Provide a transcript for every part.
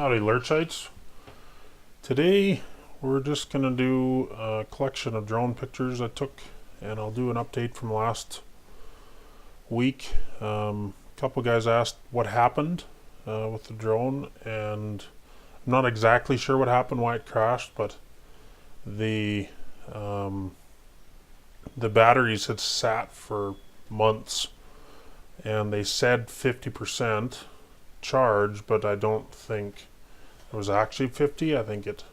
Howdy Lurchites. Today we're just going to do a collection of drone pictures I took, and I'll do an update from last week. A couple guys asked what happened with the drone, and I'm not exactly sure what happened, why it crashed, but the batteries had sat for months, and they said 50% charge, but I don't think it was actually 50. I think it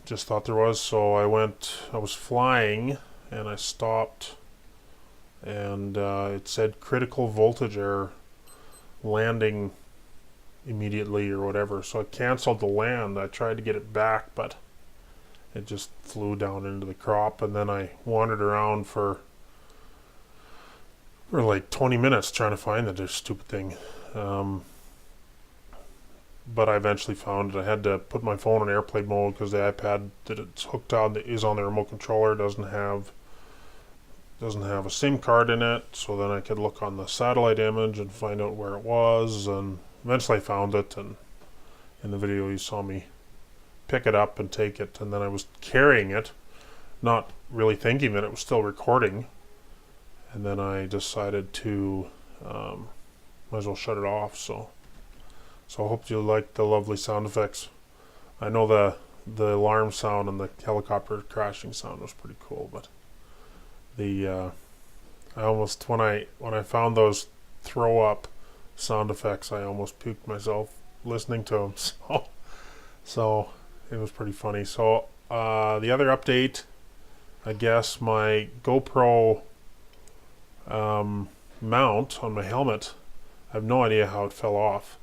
just thought there was. So I was flying and I stopped, and it said critical voltage error, landing immediately or whatever. So I canceled the land. I tried to get it back, but it just flew down into the crop, and then I wandered around for like 20 minutes trying to find the stupid thing. But I eventually found it. I had to put my phone in airplane mode because the iPad that it's hooked on is on the remote controller doesn't have a SIM card in it. So then I could look on the satellite image and find out where it was, and eventually I found it. And in the video you saw me pick it up and take it, and then I was carrying it, not really thinking that it was still recording. And then I decided to might as well shut it off. So I hope you like the lovely sound effects. I know the alarm sound and the helicopter crashing sound was pretty cool, but I almost, when I found those throw up sound effects, I almost puked myself listening to them. So it was pretty funny. So the other update, I guess, my GoPro mount on my helmet, I have no idea how it fell off.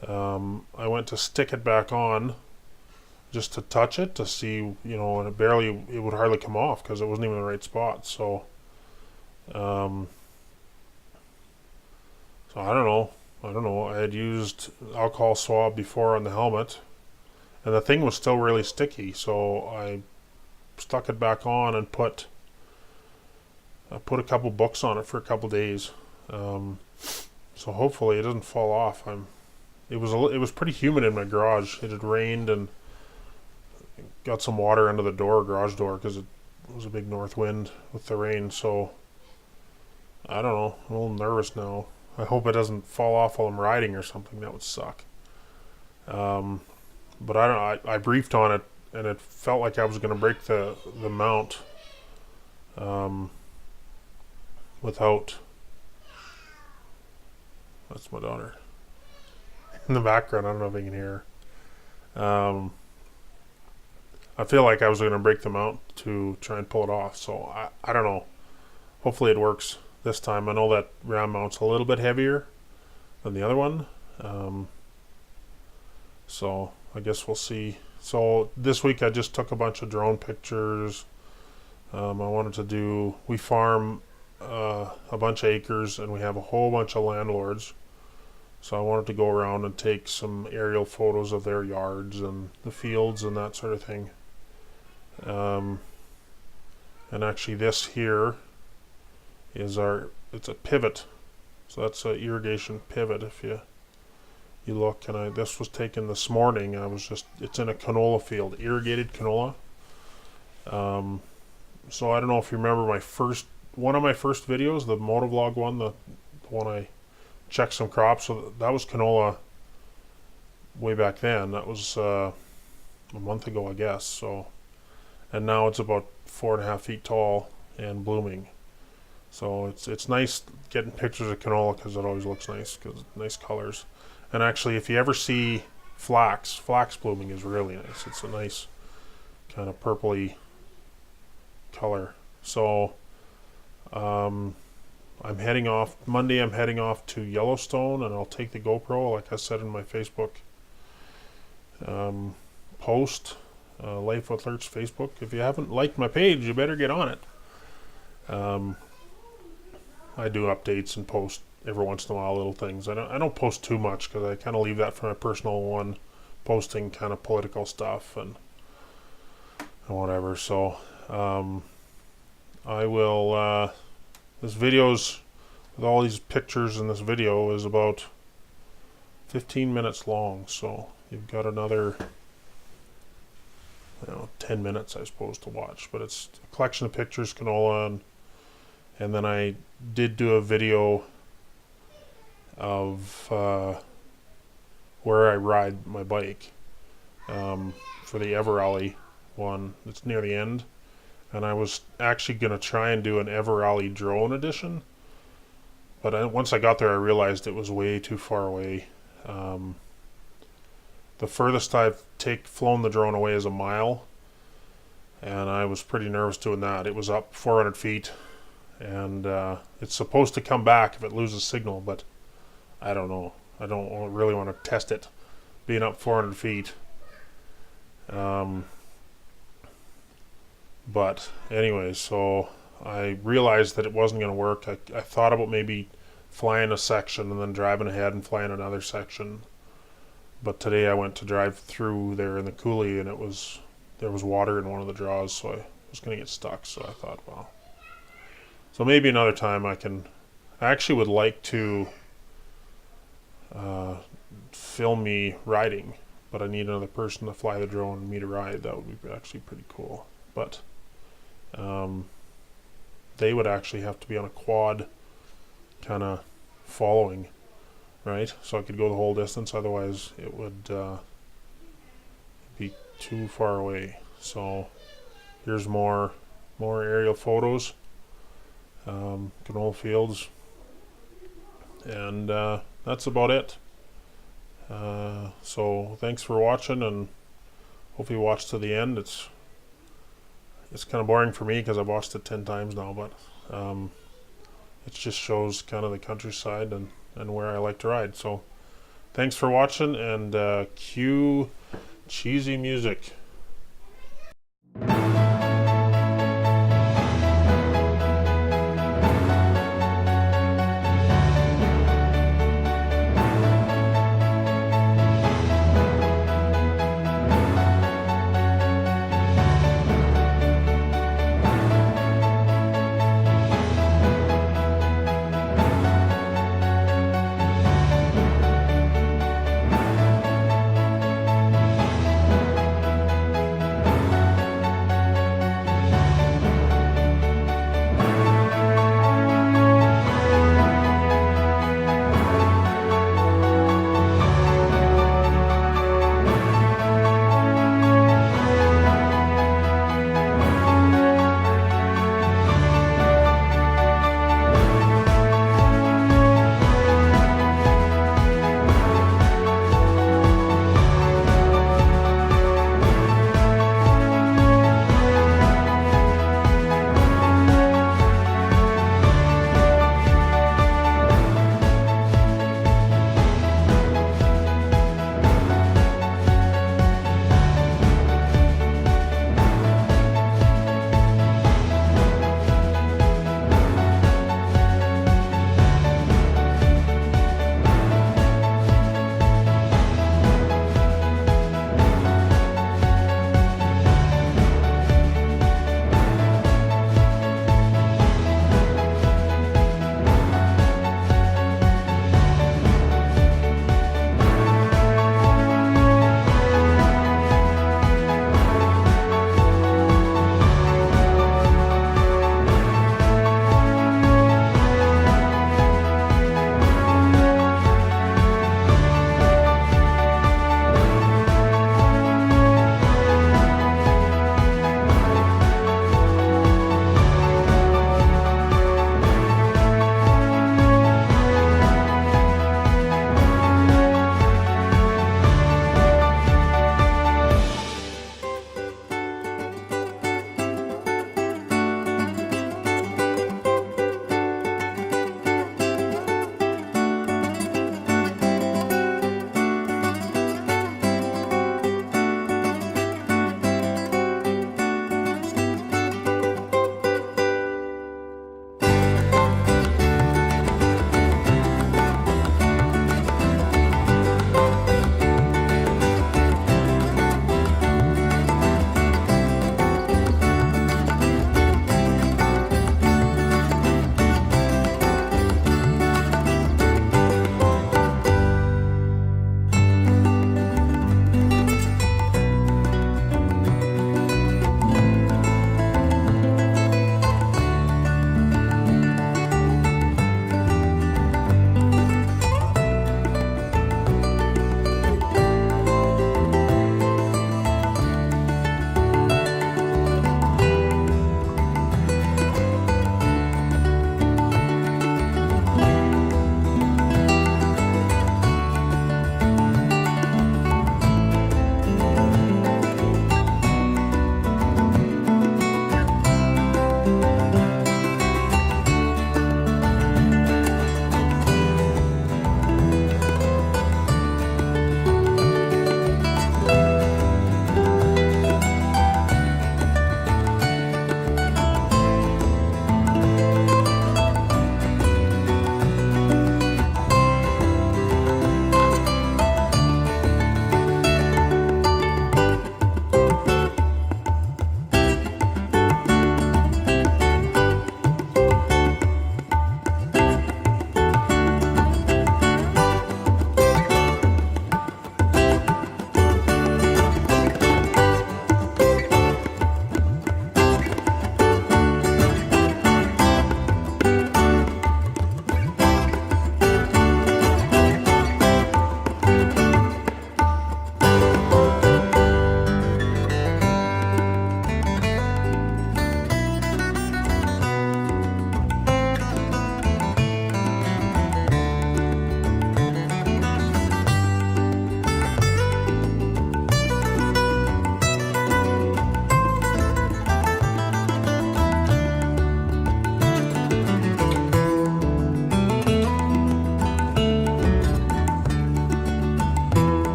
I went to stick it back on just to touch it to see, and it would hardly come off because it wasn't even in the right spot. So I don't know. I had used alcohol swab before on the helmet, and the thing was still really sticky. So I stuck it back on and put a couple books on it for a couple days. So hopefully it doesn't fall off. It was pretty humid in my garage. It had rained and got some water under the garage door, because it was a big north wind with the rain. So I don't know. I'm a little nervous now. I hope it doesn't fall off while I'm riding or something. That would suck. But I briefed on it, and it felt like I was going to break the mount without. That's my daughter in the background. I don't know if you can hear her. I feel like I was going to break the mount to try and pull it off. So I don't know. Hopefully it works this time. I know that round mount's a little bit heavier than the other one. So I guess we'll see. So this week I just took a bunch of drone pictures. We farm a bunch of acres, and we have a whole bunch of landlords. So I wanted to go around and take some aerial photos of their yards and the fields and that sort of thing. And actually this here is it's a pivot. So that's an irrigation pivot. If you look, and this was taken this morning. It's in a canola field, irrigated canola. So I don't know if you remember one of my first videos, the motovlog one, the one I checked some crops. So that was canola way back then. That was a month ago, I guess. So, and now it's about 4.5 feet tall and blooming. So it's nice getting pictures of canola, because it always looks nice, because nice colors. And actually, if you ever see flax blooming is really nice. It's a nice kind of purpley color. So I'm heading off Monday. I'm heading off to Yellowstone, and I'll take the GoPro, like I said in my Facebook post, Life with Lurch Facebook. If you haven't liked my page, you better get on it. I do updates and post every once in a while little things. I don't post too much, because I kind of leave that for my personal one, posting kind of political stuff and whatever. So I will this video's with all these pictures in this video is about 15 minutes long, so you've got another 10 minutes, I suppose, to watch. But it's a collection of pictures, canola, and then I did do a video of where I ride my bike for the Everally one. It's near the end, and I was actually going to try and do an Everally drone edition, but once I got there I realized it was way too far away. The furthest I've flown the drone away is a mile, and I was pretty nervous doing that. It was up 400 feet, and it's supposed to come back if it loses signal, but I don't know. I don't really want to test it being up 400 feet. But anyway, so I realized that it wasn't going to work. I thought about maybe flying a section and then driving ahead and flying another section. But today I went to drive through there in the coulee, and there was water in one of the draws, so I was going to get stuck. So I thought, well, so maybe another time I actually would like to film me riding, but I need another person to fly the drone and me to ride. That would be actually pretty cool. But they would actually have to be on a quad kind of following, right? So I could go the whole distance, otherwise it would be too far away. So here's more aerial photos, canola fields, and that's about it. So thanks for watching, and hope you watched to the end. It's kind of boring for me because I've watched it 10 times now, but it just shows kind of the countryside and where I like to ride. So thanks for watching, and cue cheesy music.